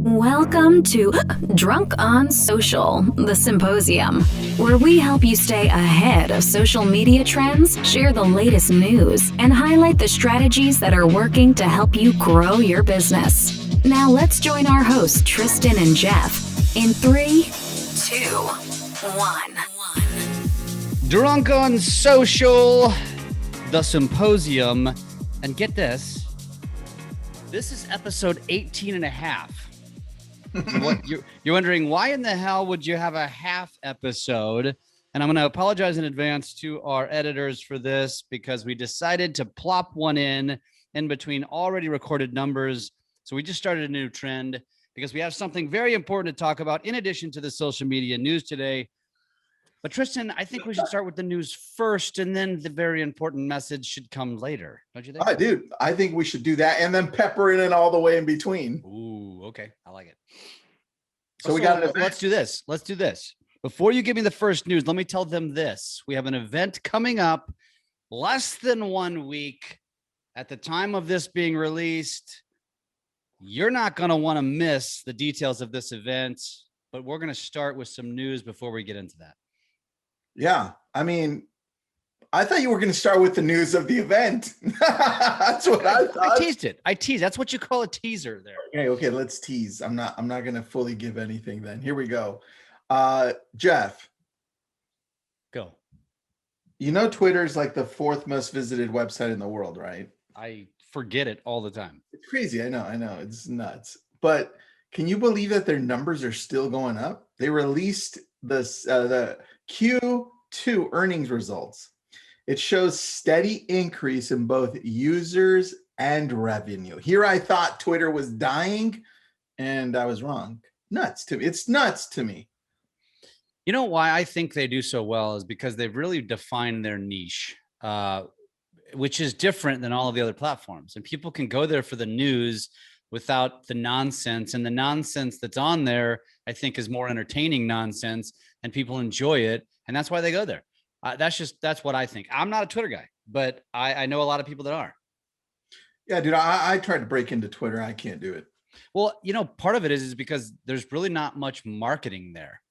Welcome to Drunk on Social, the Symposium, where we help you stay ahead of social media trends, share the latest news, and highlight the strategies that are working to help you grow your business. Now let's join our hosts, Tristan and Jeff, in 3, 2, 1. Drunk on Social, the Symposium, and get this is episode 18 and a half. You're wondering, why in the hell would you have a half episode? And I'm going to apologize in advance to our editors for this, because we decided to plop one in between already recorded numbers. So we just started a new trend because we have something very important to talk about in addition to the social media news today. But Tristan, I think we should start with the news first, and then the very important message should come later. Don't you think? I do. I think we should do that and then pepper it in all the way in between. Ooh, okay. I like it. So we got an event. Let's do this. Before you give me the first news, let me tell them this. We have an event coming up less than 1 week. At the time of this being released, you're not going to want to miss the details of this event, but we're going to start with some news before we get into that. Yeah. I mean, I thought you were going to start with the news of the event. That's what I thought. I teased it. That's what you call a teaser there. Okay. Let's tease. I'm not going to fully give anything then. Here we go. Jeff. Go. You know, Twitter's like the 4th most visited website in the world, right? I forget it all the time. It's crazy. I know. It's nuts. But can you believe that their numbers are still going up? They released the Q2 earnings results. It shows steady increase in both users and revenue. Here I thought Twitter was dying, and I was wrong. Nuts to me. It's nuts to me. You know why I think they do so well is because they've really defined their niche, which is different than all of the other platforms. And people can go there for the news without the nonsense. And the nonsense that's on there, I think, is more entertaining nonsense, and people enjoy it. And that's why they go there. That's what I think. I'm not a Twitter guy, but I know a lot of people that are. Yeah, dude, I tried to break into Twitter. I can't do it. Well, part of it is because there's really not much marketing there.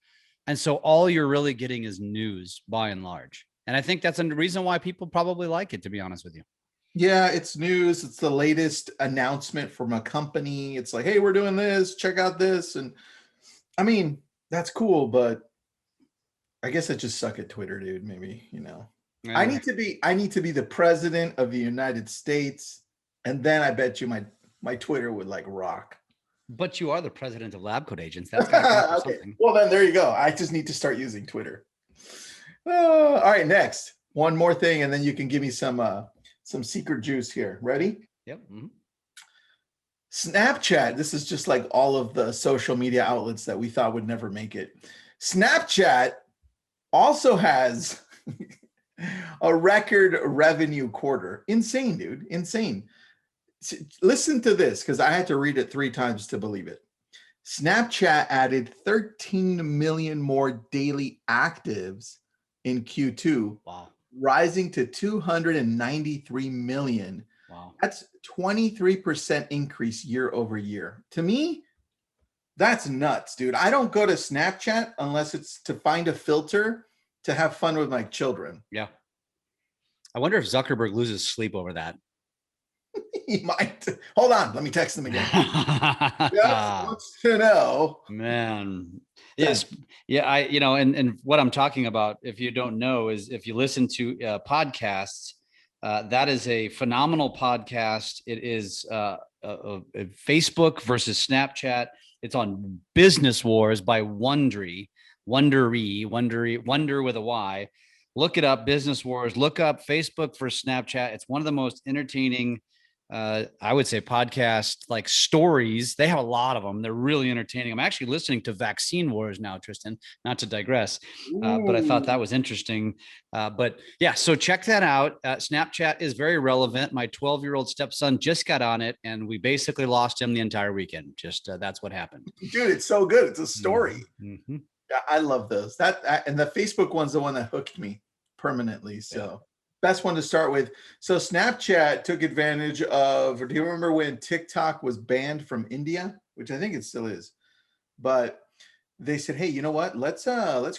And so all you're really getting is news by and large. And I think that's the reason why people probably like it, to be honest with you. Yeah, it's news. It's the latest announcement from a company. It's like, hey, we're doing this. Check out this. And I mean, that's cool, but I guess I just suck at Twitter, dude. Maybe, Yeah. I need to be the president of the United States, and then I bet you my Twitter would like rock. But you are the president of Lab Coat Agents. That's okay. Something. Well, then there you go. I just need to start using Twitter. All right, next. One more thing, and then you can give me some secret juice here. Ready? Yep. Mm-hmm. Snapchat. This is just like all of the social media outlets that we thought would never make it. Snapchat also has a record revenue quarter. Insane, dude. Insane. Listen to this, because I had to read it 3 times to believe it. Snapchat added 13 million more daily actives in Q2. Wow. Rising to 293 million. Wow. That's 23% increase year over year. To me, that's nuts, dude. I don't go to Snapchat unless it's to find a filter to have fun with my children. Yeah. I wonder if Zuckerberg loses sleep over that. He might. Hold on. Let me text him again. Just wants to know. Man. Yes. Yeah. And what I'm talking about, if you don't know, is if you listen to podcasts, that is a phenomenal podcast. It is Facebook versus Snapchat. It's on Business Wars by Wondery Wonder with a Y. Look it up, Business Wars. Look up Facebook for Snapchat. It's one of the most entertaining, I would say, podcast like stories. They have a lot of them. They're really entertaining. I'm actually listening to Vaccine Wars now, Tristan, not to digress, but I thought that was interesting. But yeah, so check that out. Snapchat is very relevant. My 12-year-old stepson just got on it, and we basically lost him the entire weekend. Just that's what happened. Dude, it's so good. It's a story. Mm-hmm. I love those. And the Facebook one's the one that hooked me permanently. So best one to start with. So Snapchat took advantage of, do you remember when TikTok was banned from India, which I think it still is, but they said, hey, you know what? Let's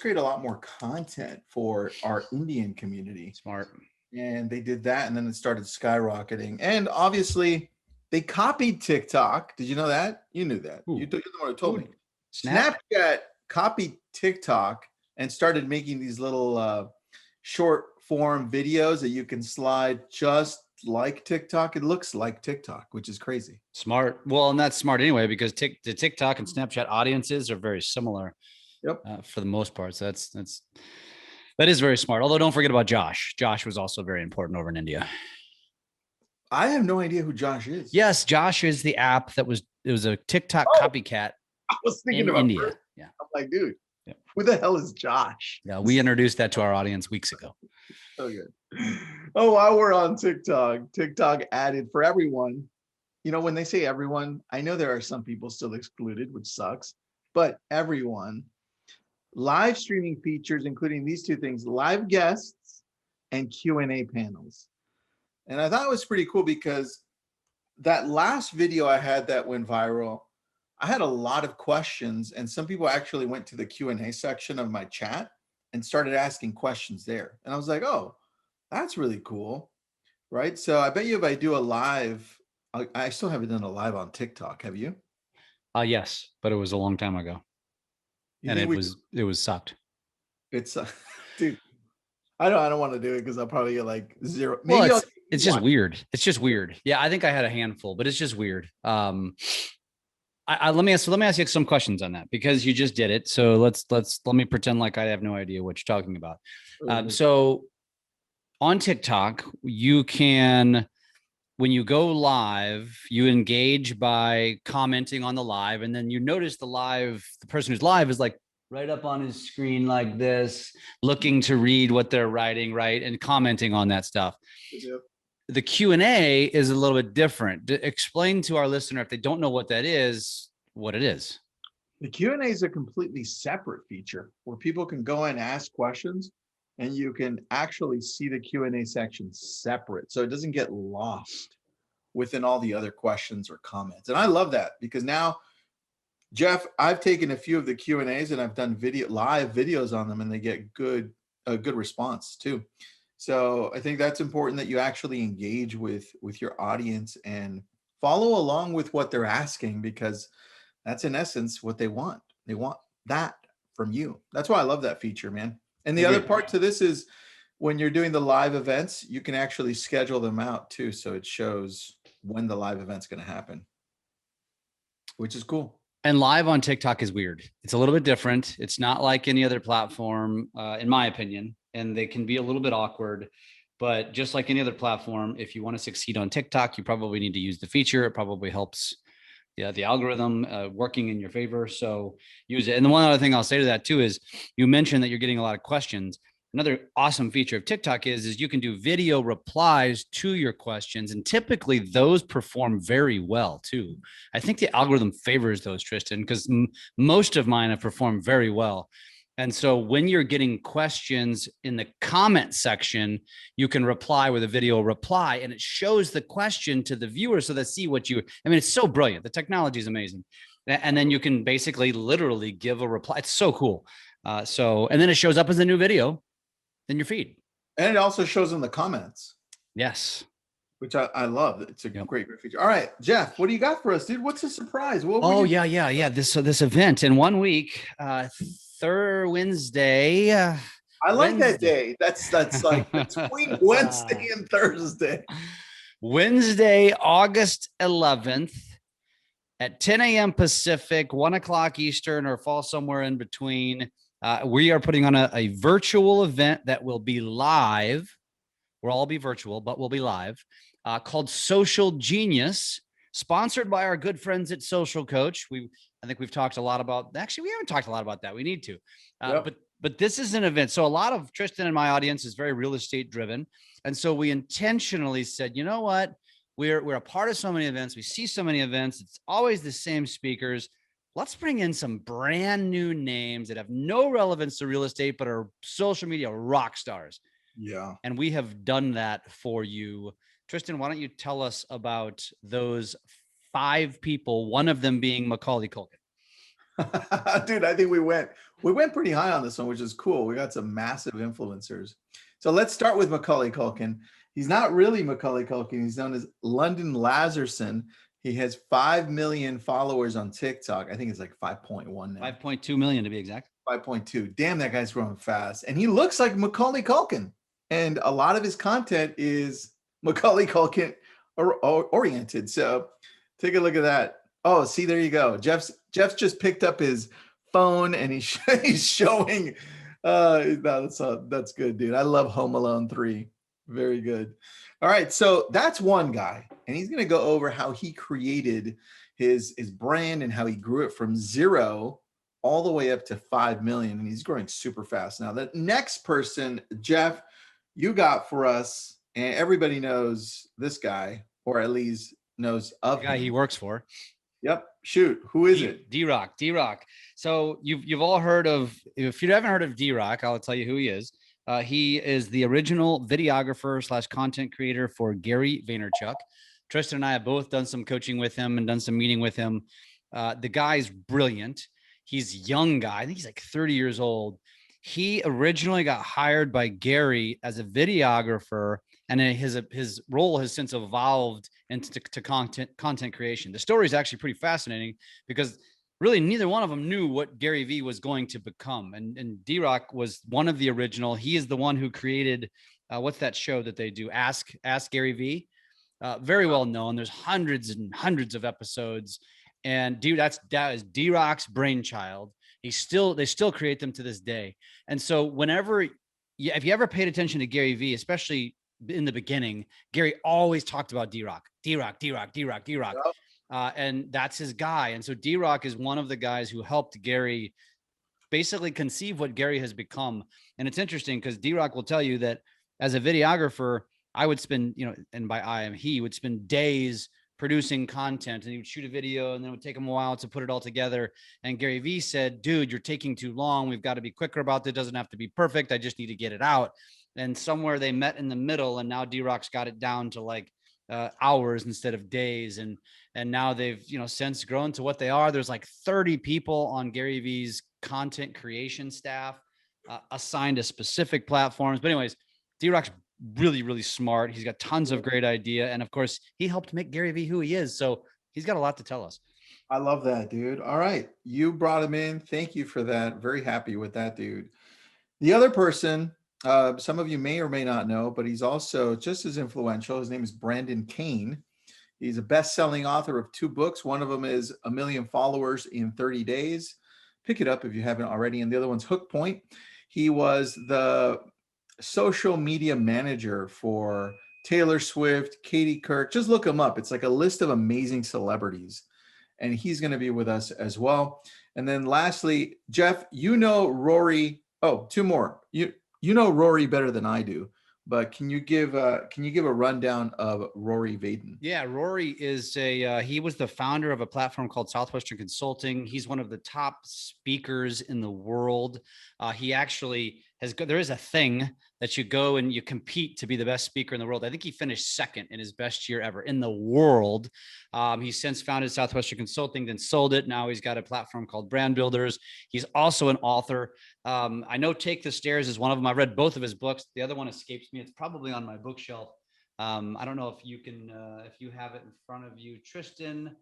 create a lot more content for our Indian community. Smart. And they did that, and then it started skyrocketing. And obviously they copied TikTok. Did you know that? You knew that. You're the one who told me. Snapchat copied TikTok and started making these little short form videos that you can slide just like TikTok. It looks like TikTok, which is crazy. Smart. Well, and that's smart anyway, because the TikTok and Snapchat audiences are very similar. Yep. For the most part. So that is very smart. Although don't forget about Josh. Josh was also very important over in India. I have no idea who Josh is. Yes, Josh is the app it was a TikTok copycat. I was thinking about India. First. Yeah. I'm like, dude, who the hell is Josh? Yeah, we introduced that to our audience weeks ago. So good. Oh, while we're on TikTok added for everyone. You know, when they say everyone, I know there are some people still excluded, which sucks, but everyone. Live streaming features, including these two things, live guests and Q&A panels. And I thought it was pretty cool because that last video I had that went viral, I had a lot of questions, and some people actually went to the Q&A section of my chat and started asking questions there. And I was like, oh, that's really cool, right? So I bet you if I do a live, I still haven't done a live on TikTok. Have you? Yes, but it was a long time ago. And it was sucked. It's dude, I don't want to do it because I'll probably get like zero. Maybe well, it's just weird. It's just weird. Yeah, I think I had a handful, but it's just weird. Let me ask you some questions on that because you just did it. So let me pretend like I have no idea what you're talking about. So on TikTok, you can, when you go live, you engage by commenting on the live, and then you notice the person who's live is like right up on his screen like this, looking to read what they're writing, right? And commenting on that stuff. Yep. The Q&A is a little bit different. Explain to our listener, if they don't know what that is, what it is. The Q&A is a completely separate feature where people can go and ask questions, and you can actually see the Q&A section separate. So it doesn't get lost within all the other questions or comments. And I love that because now, Jeff, I've taken a few of the Q&As and I've done live videos on them, and they get a good response too. So I think that's important that you actually engage with your audience and follow along with what they're asking, because that's in essence what they want. They want that from you. That's why I love that feature, man. And the other part to this is when you're doing the live events, you can actually schedule them out too. So it shows when the live event's going to happen, which is cool. And live on TikTok is weird. It's a little bit different. It's not like any other platform, in my opinion, and they can be a little bit awkward. But just like any other platform, if you want to succeed on TikTok, you probably need to use the feature. It probably helps the algorithm working in your favor. So use it. And the one other thing I'll say to that too is you mentioned that you're getting a lot of questions. Another awesome feature of TikTok is you can do video replies to your questions. And typically those perform very well too. I think the algorithm favors those, Tristan, because most of mine have performed very well. And so when you're getting questions in the comment section, you can reply with a video reply, and it shows the question to the viewer so they see what it's so brilliant. The technology is amazing. And then you can basically literally give a reply. It's so cool. And then it shows up as a new video in your feed. And it also shows in the comments. Yes. Which I love. It's a great feature. All right, Jeff, what do you got for us, dude? What's a surprise? Yeah. This event in 1 week, third Wednesday. I like that day. That's like between Wednesday and Thursday. Wednesday, August 11th at 10 a.m. Pacific, 1 o'clock Eastern, or fall somewhere in between. We are putting on a virtual event that will be live. We'll all be virtual, but we'll be live, called Social Genius, sponsored by our good friends at Social Coach. I think we've talked a lot about, actually, we haven't talked a lot about that. We need to, but this is an event. So a lot of Tristan and my audience is very real estate driven. And so we intentionally said, you know what? We're a part of so many events. We see so many events. It's always the same speakers. Let's bring in some brand new names that have no relevance to real estate, but are social media rock stars. Yeah. And we have done that for you. Tristan, why don't you tell us about those 5 people, one of them being Macaulay Culkin? Dude, I think we went pretty high on this one, which is cool. We got some massive influencers. So let's start with Macaulay Culkin. He's not really Macaulay Culkin. He's known as London Lazarson. He has 5 million followers on TikTok. I think it's like 5.1 now. 5.2 million to be exact. 5.2. Damn, that guy's growing fast. And he looks like Macaulay Culkin. And a lot of his content is Macaulay Culkin oriented. So take a look at that. Oh, see, there you go. Jeff's just picked up his phone and he's showing. That's good, dude. I love Home Alone 3. Very good. All right, so that's one guy, and he's gonna go over how he created his brand and how he grew it from 0 all the way up to 5 million, and he's growing super fast. Now, the next person, Jeff, you got for us, and everybody knows this guy, or at least knows of the guy him. he works for. Yep. Shoot. Who is it? D-Rock. So you've all heard of, if you haven't heard of D-Rock, I'll tell you who he is. He is the original videographer / content creator for Gary Vaynerchuk. Tristan and I have both done some coaching with him and done some meeting with him. The guy's brilliant. He's a young guy. I think he's like 30 years old. He originally got hired by Gary as a videographer, and his role has since evolved into content creation. The story is actually pretty fascinating because really neither one of them knew what Gary Vee was going to become. And D-Rock was one of the original. He is the one who created, what's that show that they do? Ask Gary Vee. Very well known. There's hundreds and hundreds of episodes. And dude, that is D-Rock's brainchild. They still create them to this day. And so if you ever paid attention to Gary Vee, especially in the beginning, Gary always talked about D-Rock. Yep. And that's his guy. And so D-Rock is one of the guys who helped Gary basically conceive what Gary has become. And it's interesting because D-Rock will tell you that as a videographer, I would spend, and by he would spend days producing content, and he would shoot a video and then it would take him a while to put it all together. And Gary Vee said, dude, you're taking too long. We've got to be quicker about it. It doesn't have to be perfect. I just need to get it out. And somewhere they met in the middle, and now D-Rock's got it down to like hours instead of days. And now they've, since grown to what they are. There's like 30 people on Gary Vee's content creation staff assigned to specific platforms. But anyways, D-Rock's really, really smart. He's got tons of great idea. And of course, he helped make Gary Vee who he is. So he's got a lot to tell us. I love that, dude. All right. You brought him in. Thank you for that. Very happy with that, dude. The other person, some of you may or may not know, but he's also just as influential. His name is Brandon Kane. He's a best-selling author of 2 books. One of them is 1 Million Followers in 30 Days. Pick it up if you haven't already. And the other one's Hook Point. He was the social media manager for Taylor Swift, Katie Couric. Just look him up. It's like a list of amazing celebrities. And he's going to be with us as well. And then lastly, Jeff, Rory. Oh, 2 more. You know Rory better than I do. But can you give a rundown of Rory Vaden? Yeah, Rory is he was the founder of a platform called Southwestern Consulting. He's one of the top speakers in the world. He actually there is a thing that you go and you compete to be the best speaker in the world. I think he finished 2nd in his best year ever in the world. He's since founded Southwestern Consulting, then sold it. Now he's got a platform called Brand Builders. He's also an author. I know Take the Stairs is one of them. I read both of his books. The other one escapes me. It's probably on my bookshelf. I don't know if you can, if you have it in front of you, Tristan.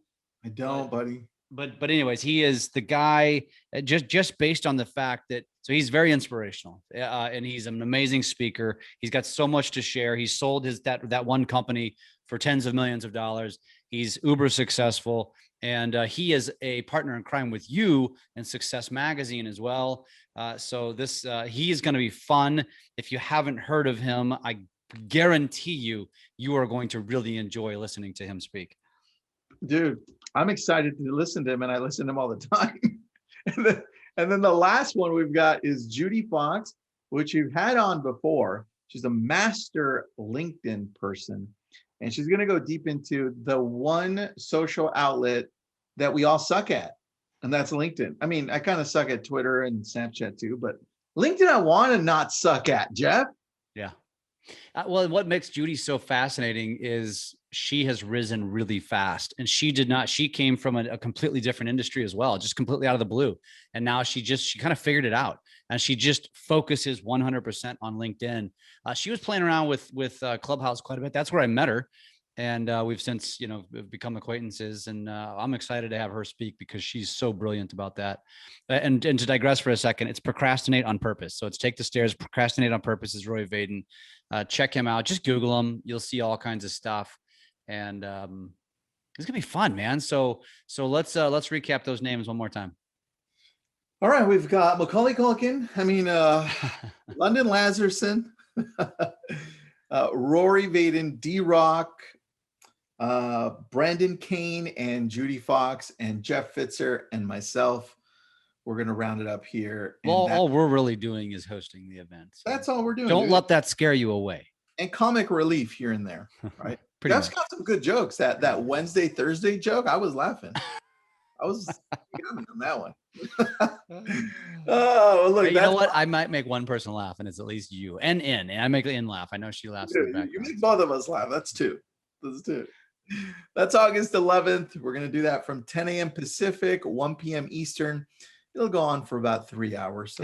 I don't, buddy. But anyways, he is the guy just based on the fact that, so he's very inspirational and he's an amazing speaker. He's got so much to share. He sold that one company for tens of millions of dollars. He's uber successful. And he is a partner in crime with you in Success Magazine as well. So he is going to be fun. If you haven't heard of him, I guarantee you are going to really enjoy listening to him speak. Dude, I'm excited to listen to him, and I listen to him all the time. and then the last one we've got is Judy Fox, which you've had on before. She's a master LinkedIn person, and she's going to go deep into the one social outlet that we all suck at, and that's LinkedIn. I mean, I kind of suck at Twitter and Snapchat too, but LinkedIn I want to not suck at, Jeff. Yeah. Well, what makes Judy so fascinating is she has risen really fast, and she came from a completely different industry as well, just completely out of the blue. And now she kind of figured it out, and she just focuses 100% on LinkedIn. She was playing around with Clubhouse quite a bit. That's where I met her. And we've since, become acquaintances, and I'm excited to have her speak because she's so brilliant about that. And to digress for a second, it's Procrastinate on Purpose. So it's Take the Stairs, Procrastinate on Purpose is Roy Vaden. Check him out. Just Google him. You'll see all kinds of stuff. And it's gonna be fun, man. So let's recap those names one more time. All right, we've got Macaulay Culkin. London Lazarson, Rory Vaden, D-Rock, Brandon Kane, and Judy Fox, and Jeff Pfitzer, and myself. We're going to round it up here. Well, all we're really doing is hosting the event. So that's all we're doing. Don't let that scare you away. And comic relief here and there, right? Jeff's got some good jokes. That Wednesday, Thursday joke, I was laughing. You got me on that one. Oh, look. Hey, you know what? I might make one person laugh, and it's at least you. And I make N laugh. I know she laughs. Dude, you make both of us laugh. That's two. That's August 11th. We're going to do that from 10 a.m. Pacific, 1 p.m. Eastern. It'll go on for about 3 hours. So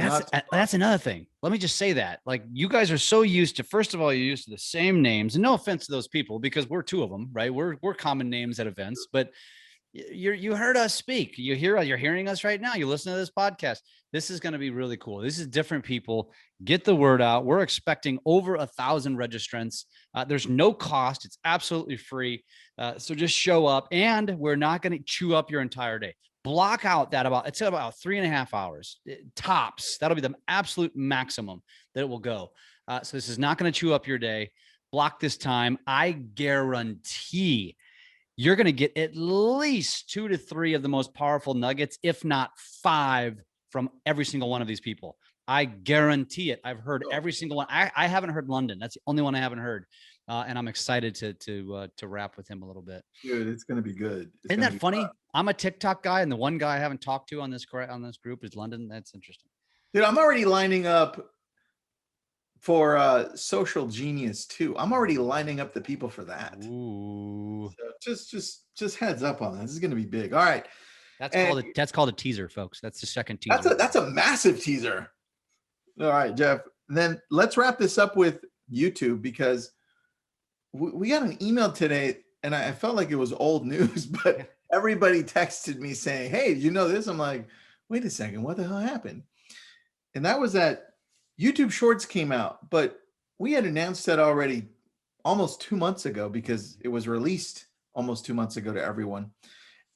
that's another thing. Let me just say that. Like, you guys are so used to, first of all, you're used to the same names, and no offense to those people, because we're two of them, right? We're common names at events, but you heard us speak. You're hearing us right now. You listen to this podcast. This is going to be really cool. This is different people. Get the word out. We're expecting over 1,000 registrants. There's no cost. It's absolutely free. So just show up, and we're not going to chew up your entire day. Block out it's about 3.5 hours tops. That'll be the absolute maximum that it will go. So this is not going to chew up your day. Block this time. I guarantee you're going to get at least 2 to 3 of the most powerful nuggets, if not 5, from every single one of these people. I guarantee it. I've heard every single one. I haven't heard London. That's the only one I haven't heard. And I'm excited to rap with him a little bit. Dude, it's going to be good. Isn't that funny? Fun. I'm a TikTok guy, and the one guy I haven't talked to on this group is London. That's interesting. Dude, I'm already lining up for Social Genius too. I'm already lining up the people for that. Ooh. So just heads up on that. This is going to be big. All right. That's called a teaser, folks. That's the second teaser. That's a massive teaser. All right, Jeff. Then let's wrap this up with YouTube, because we got an email today, and I felt like it was old news, but everybody texted me saying, "Hey, did you know this?" I'm like, wait a second, what the hell happened? And that was that YouTube Shorts came out, but we had announced that already almost 2 months ago, because it was released almost 2 months ago to everyone.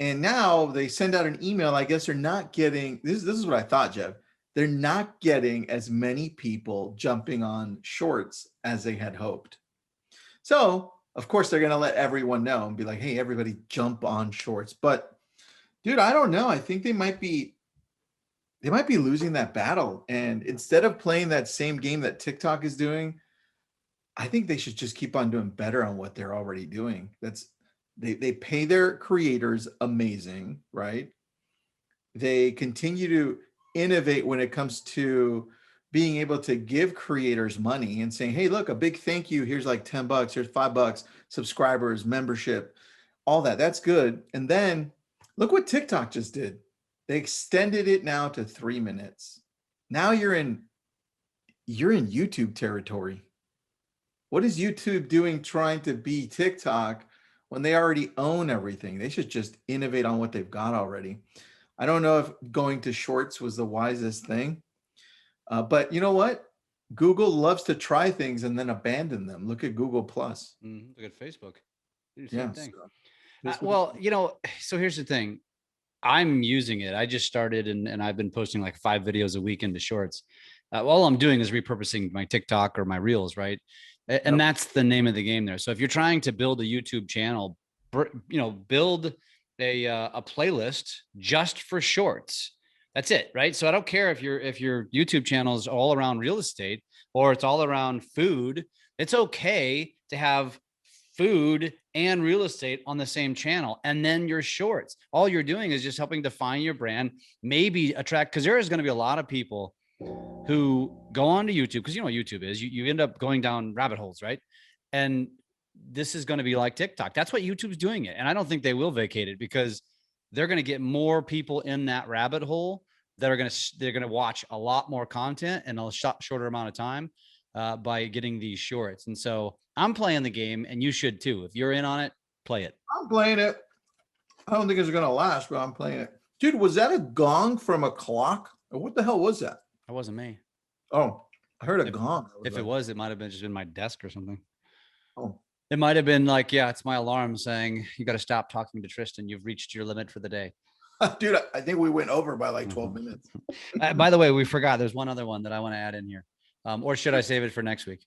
And now they send out an email. I guess they're not getting, this is what I thought, Jeff. They're not getting as many people jumping on Shorts as they had hoped. So, of course, they're going to let everyone know and be like, hey, everybody jump on Shorts. But, dude, I don't know. I think they might be losing that battle. And instead of playing that same game that TikTok is doing, I think they should just keep on doing better on what they're already doing. They pay their creators amazing, right? They continue to innovate when it comes to being able to give creators money and saying, hey, look, a big thank you. Here's like $10, here's $5, subscribers, membership, all that. That's good. And then look what TikTok just did. They extended it now to 3 minutes. Now you're in YouTube territory. What is YouTube doing trying to be TikTok when they already own everything? They should just innovate on what they've got already. I don't know if going to Shorts was the wisest thing. But you know what? Google loves to try things and then abandon them. Look at Google Plus. Look at Facebook. Yeah. Well, so here's the thing. I'm using it. I just started and I've been posting like 5 videos a week into Shorts. All I'm doing is repurposing my TikTok or my Reels, right? And that's the name of the game there. So if you're trying to build a YouTube channel, build a playlist just for Shorts. That's it, right? So I don't care if your YouTube channel is all around real estate or it's all around food. It's okay to have food and real estate on the same channel, and then your Shorts. All you're doing is just helping define your brand, maybe attract, because there is going to be a lot of people who go onto YouTube, because you know what YouTube is. You end up going down rabbit holes, right? And this is going to be like TikTok. That's what YouTube's doing it. And I don't think they will vacate it, because they're going to get more people in that rabbit hole that are they're going to watch a lot more content in a shorter amount of time by getting these shorts. And so I'm playing the game, and you should too. If you're in on it, play it. I'm playing it. I don't think it's going to last, but I'm playing it. Dude, was that a gong from a clock? Or what the hell was that? That wasn't me. Oh, I heard a gong. If it was, it might have been just been my desk or something. Oh. It might have been like, yeah, it's my alarm saying you got to stop talking to Tristan. You've reached your limit for the day. Dude, I think we went over by like 12 minutes. By the way, we forgot. There's one other one that I want to add in here. Or should I save it for next week?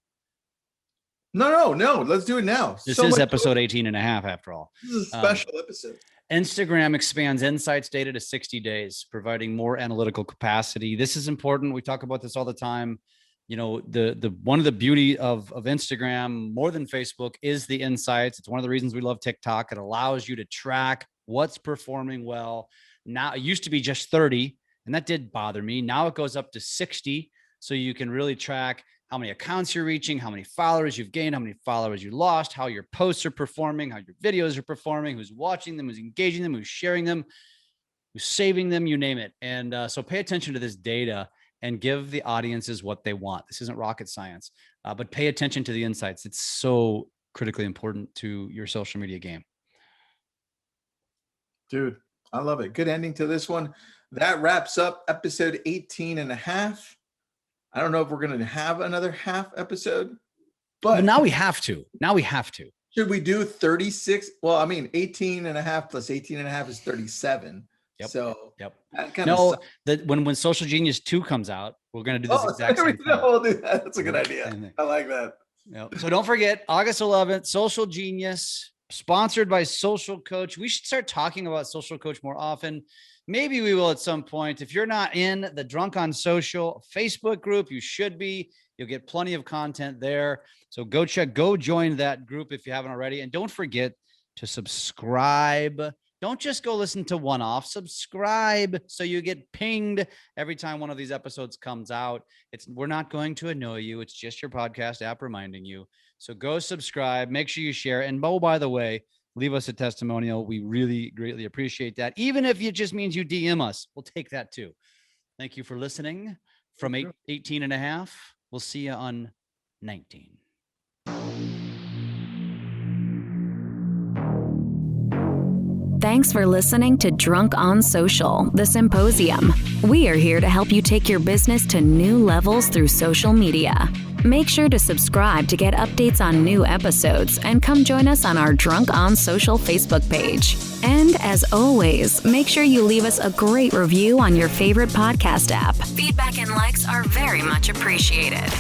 No. Let's do it now. This is episode 18 and a half after all. This is a special episode. Instagram expands insights data to 60 days, providing more analytical capacity. This is important. We talk about this all the time. You know, the one of the beauty of Instagram more than Facebook is the insights. It's one of the reasons we love TikTok. It allows you to track what's performing well. Now, it used to be just 30, and that did bother me. Now it goes up to 60. So you can really track how many accounts you're reaching, how many followers you've gained, how many followers you lost, how your posts are performing, how your videos are performing, who's watching them, who's engaging them, who's sharing them, who's saving them, you name it. And so pay attention to this data and give the audiences what they want. This isn't rocket science, but pay attention to the insights. It's so critically important to your social media game. Dude, I love it. Good ending to this one. That wraps up episode 18 and a half. I don't know if we're going to have another half episode, but now we have to. Should we do 36? Well, I mean, 18 and a half plus 18 and a half is 37. Yep. So no, that when Social Genius 2 comes out, we're going to do this exact same thing. We'll do that. That's a good idea. I like that. Yep. So don't forget, August 11th, Social Genius, sponsored by Social Coach. We should start talking about Social Coach more often. Maybe we will at some point. If you're not in the Drunk on Social Facebook group, you should be. You'll get plenty of content there. So go join that group if you haven't already. And don't forget to subscribe. Don't just go listen to one-off. Subscribe so you get pinged every time one of these episodes comes out. We're not going to annoy you. It's just your podcast app reminding you. So go subscribe. Make sure you share. And by the way, leave us a testimonial. We really greatly appreciate that. Even if it just means you DM us, we'll take that too. Thank you for listening from 18 and a half. We'll see you on 19. Thanks for listening to Drunk on Social, the Symposium. We are here to help you take your business to new levels through social media. Make sure to subscribe to get updates on new episodes and come join us on our Drunk on Social Facebook page. And as always, make sure you leave us a great review on your favorite podcast app. Feedback and likes are very much appreciated.